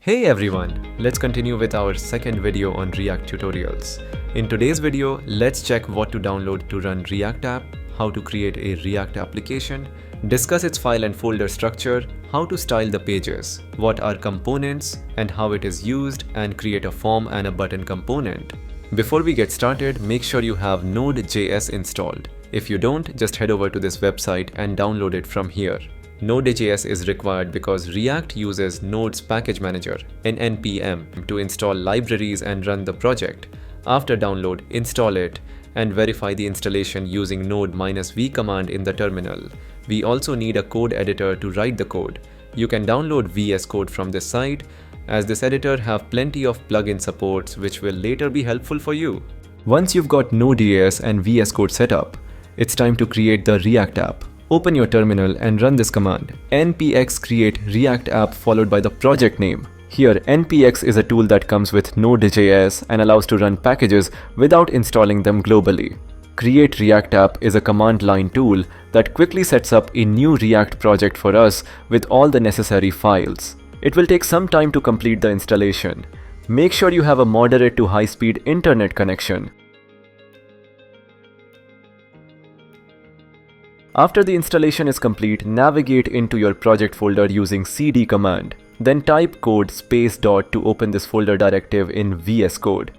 Hey everyone, let's continue with our second video on React tutorials. In today's video, let's check what to download to run React app, how to create a React application, discuss its file and folder structure, how to style the pages, what are components and how it is used, and create a form and a button component. Before we get started, make sure you have nodejs installed. If you don't, just head over to this website and download it from here. Nodejs is required because React uses Node's package manager, npm, to install libraries and run the project. After download, install it and verify the installation using node-v command in the terminal. We also need a code editor to write the code. You can download VS Code from this site, as this editor have plenty of plugin supports which will later be helpful for you. Once you've got Node.js and VS Code set up, it's time to create the React app. Open your terminal and run this command, npx create React app followed by the project name. Here, npx is a tool that comes with Node.js and allows to run packages without installing them globally. Create React app is a command line tool that quickly sets up a new React project for us with all the necessary files. It will take some time to complete the installation. Make sure you have a moderate to high-speed internet connection. After the installation is complete, navigate into your project folder using cd command. Then type code space dot to open this folder directive in VS Code.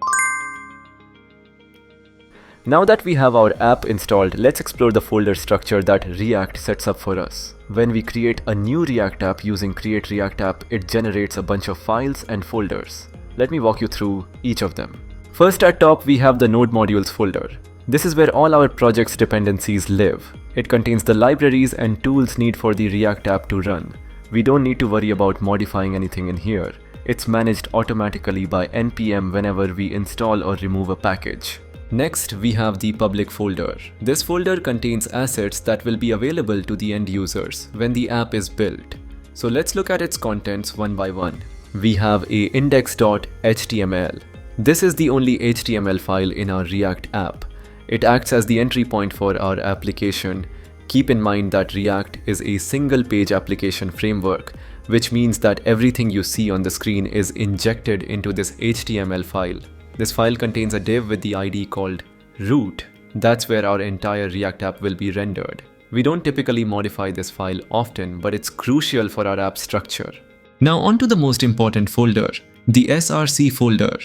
Now that we have our app installed, let's explore the folder structure that React sets up for us. When we create a new React app using create React app, it generates a bunch of files and folders. Let me walk you through each of them. First, at top we have the node modules folder. This is where all our project's dependencies live. It contains the libraries and tools needed for the React app to run. We don't need to worry about modifying anything in here. It's managed automatically by npm whenever we install or remove a package. Next, we have the public folder. This folder contains assets that will be available to the end users when the app is built. So let's look at its contents one by one. We have a index.html. This is the only HTML file in our React app. It acts as the entry point for our application. Keep in mind that React is a single-page application framework, which means that everything you see on the screen is injected into this HTML file. This file contains a div with the ID called root. That's where our entire React app will be rendered. We don't typically modify this file often, but it's crucial for our app structure. Now onto the most important folder, the src folder.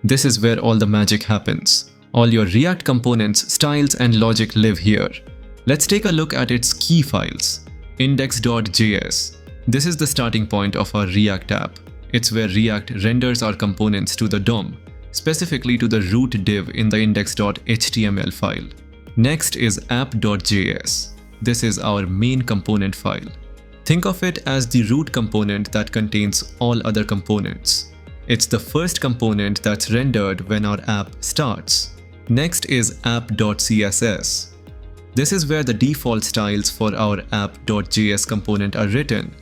This is where all the magic happens. All your React components, styles, and logic live here. Let's take a look at its key files. Index.js. This is the starting point of our React app. It's where React renders our components to the DOM, specifically to the root div in the index.html file. Next is app.js. This is our main component file. Think of it as the root component that contains all other components. It's the first component that's rendered when our app starts. Next is app.css. This is where the default styles for our app.js component are written,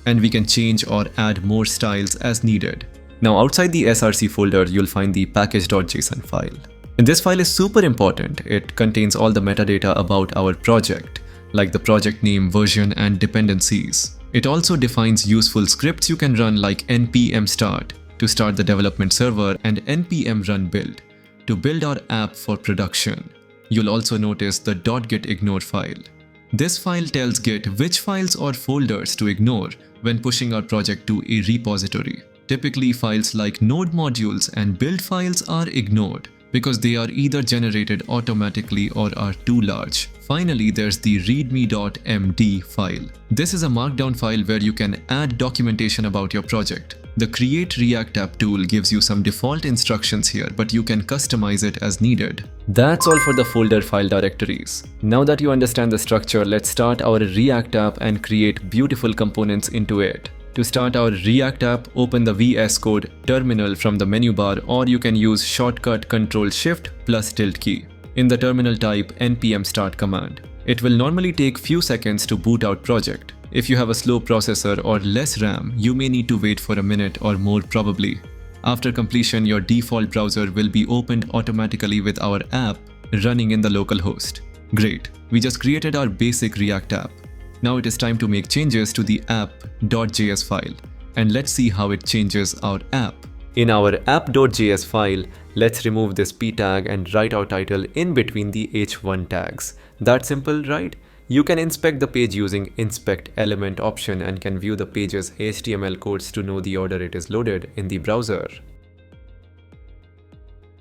and we can change or add more styles as needed. Now outside the src folder, you'll find the package.json file. And this file is super important. It contains all the metadata about our project, like the project name, version, and dependencies. It also defines useful scripts you can run like npm start to start the development server and npm run build to build our app for production. You'll also notice the .gitignore file. This file tells Git which files or folders to ignore when pushing our project to a repository. Typically, files like node modules and build files are ignored because they are either generated automatically or are too large. Finally, there's the readme.md file. This is a markdown file where you can add documentation about your project. The Create React App tool gives you some default instructions here, but you can customize it as needed. That's all for the folder file directories. Now that you understand the structure, let's start our React app and create beautiful components into it. To start our React app, open the VS Code terminal from the menu bar, or you can use shortcut Ctrl+Shift+tilde key. In the terminal, type npm start command. It will normally take few seconds to boot out project. If you have a slow processor or less RAM, you may need to wait for a minute or more probably. After completion, your default browser will be opened automatically with our app running in the local host. Great, we just created our basic React app. Now it is time to make changes to the app.js file. and let's see how it changes our app. In our app.js file, let's remove this p tag and write our title in between the h1 tags. That simple, right? You can inspect the page using inspect element option and can view the page's HTML codes to know the order it is loaded in the browser.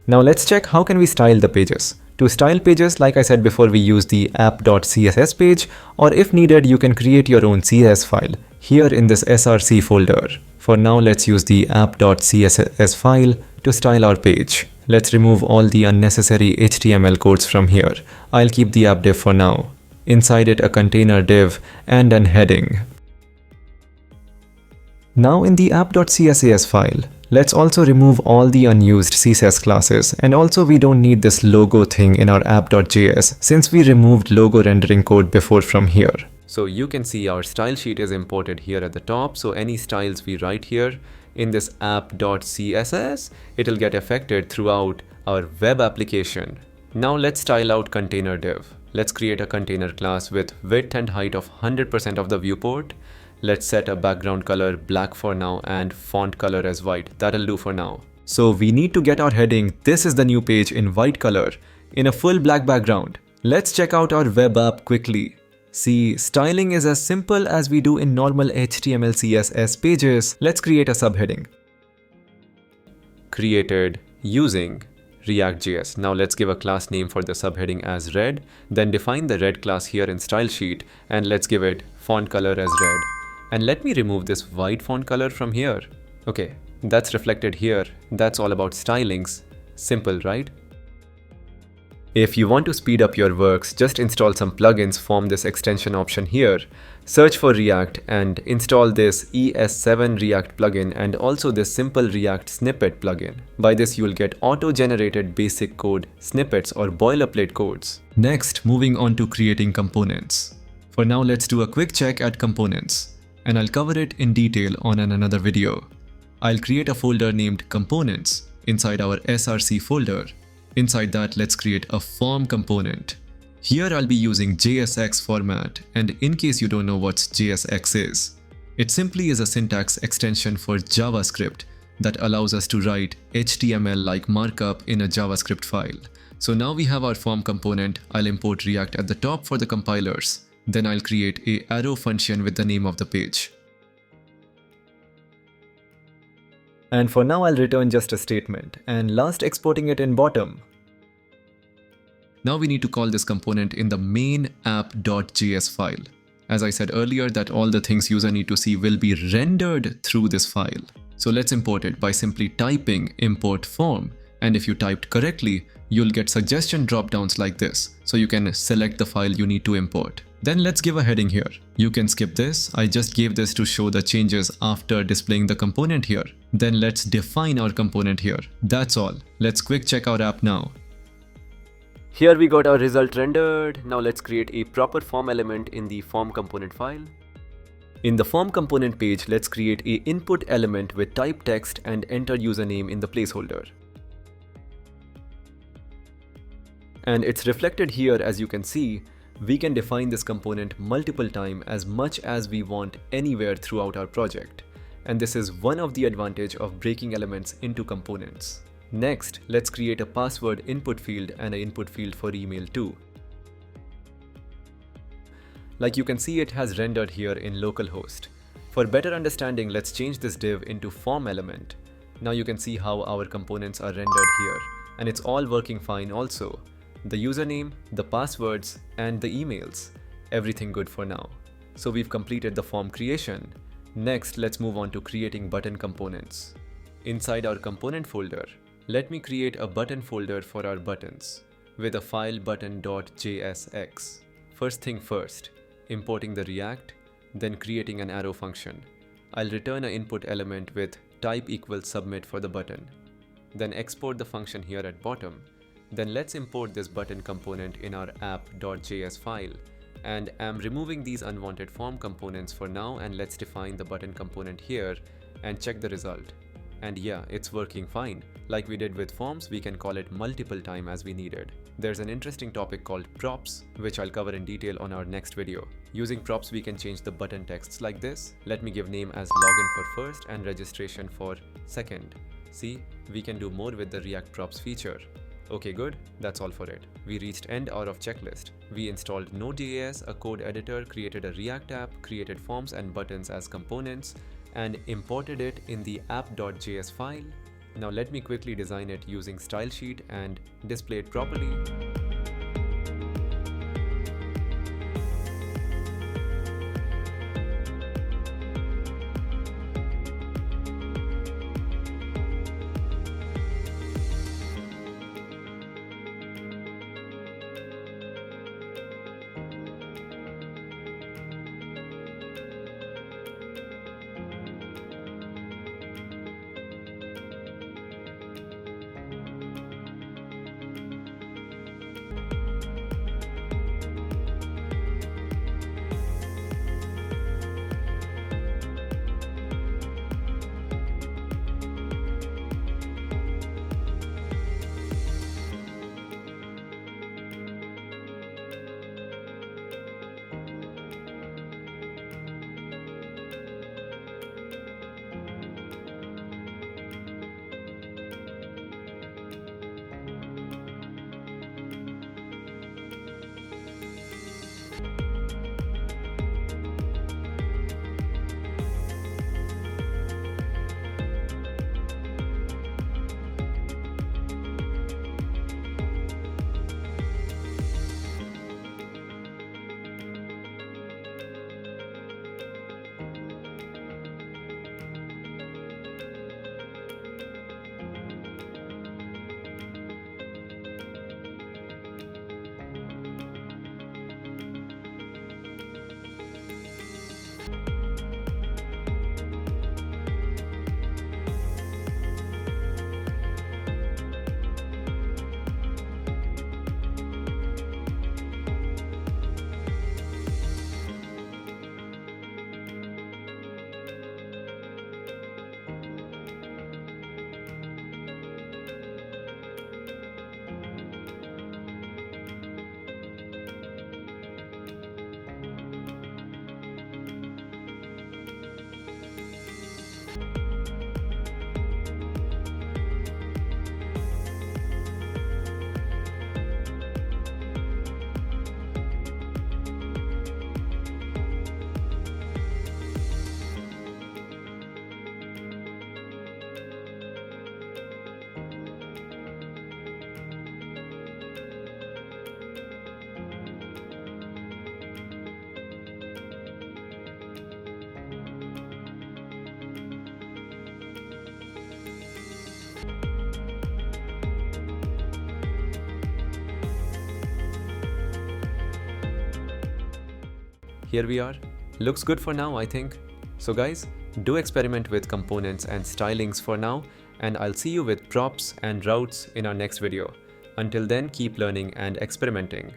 Now let's check how can we style the pages. To style pages, like I said before, we use the app.css page, or if needed, you can create your own CSS file here in this src folder. For now, let's use the app.css file to style our page. Let's remove all the unnecessary HTML codes from here. I'll keep the app div for now. Inside it, a container div and an heading. Now in the app.css file, let's also remove all the unused CSS classes, and also we don't need this logo thing in our app.js since we removed logo rendering code before from here. So you can see our style sheet is imported here at the top, so any styles we write here in this app.css, it'll get affected throughout our web application. Now let's style out container div. Let's create a container class with width and height of 100% of the viewport. Let's set a background color black for now and font color as white. That'll do for now. So we need to get our heading "This is the new page" in white color in a full black background. Let's check out our web app quickly. See, styling is as simple as we do in normal HTML CSS pages. Let's create a subheading. Created using ReactJS. Now let's give a class name for the subheading as red. Then define the red class here in style sheet and let's give it font color as red. And let me remove this white font color from here. Okay, that's reflected here. That's all about stylings. Simple, right? If you want to speed up your works, just install some plugins from this extension option here. Search for React and install this ES7 React plugin and also this simple React snippet plugin. By this, you'll get auto-generated basic code snippets or boilerplate codes. Next, moving on to creating components. For now, let's do a quick check at components, and I'll cover it in detail on another video. I'll create a folder named components inside our src folder. Inside that, let's create a form component. Here I'll be using JSX format, and in case you don't know what JSX is, it simply is a syntax extension for JavaScript that allows us to write HTML-like markup in a JavaScript file. So now we have our form component. I'll import React at the top for the compilers. Then I'll create a arrow function with the name of the page. And for now, I'll return just a statement, and last exporting it in bottom. Now we need to call this component in the main app.js file. As I said earlier, that all the things user need to see will be rendered through this file. So let's import it by simply typing import form. And if you typed correctly, you'll get suggestion drop-downs like this. So you can select the file you need to import. Then let's give a heading here. You can skip this. I just gave this to show the changes after displaying the component here. Then let's define our component here. That's all. Let's quick check our app now. Here we got our result rendered. Now let's create a proper form element in the form component file. In the form component page, let's create an input element with type text and enter username in the placeholder. And it's reflected here. As you can see, we can define this component multiple times as much as we want anywhere throughout our project. And this is one of the advantages of breaking elements into components. Next, let's create a password input field and an input field for email too. Like you can see, it has rendered here in localhost. For better understanding, let's change this div into form element. Now you can see how our components are rendered here, and it's all working fine also. The username, the passwords, and the emails. Everything good for now. So we've completed the form creation. Next, let's move on to creating button components. Inside our component folder, let me create a button folder for our buttons with a file button.jsx. First thing first, importing the React, then creating an arrow function. I'll return an input element with type equals submit for the button. Then export the function here at bottom. Then let's import this button component in our app.js file. And I'm removing these unwanted form components for now, and let's define the button component here and check the result. And yeah, it's working fine. Like we did with forms, we can call it multiple times as we needed. There's an interesting topic called props, which I'll cover in detail on our next video. Using props, we can change the button texts like this. Let me give name as login for first and registration for second. See, we can do more with the React props feature. Okay, good. That's all for it. We reached end out of checklist. We installed nodejs, a code editor, created a React app, created forms and buttons as components, and imported it in the app.js file. Now let me quickly design it using stylesheet and display it properly. Here we are. Looks good for now, I think. So guys, do experiment with components and stylings for now, and I'll see you with props and routes in our next video. Until then, keep learning and experimenting.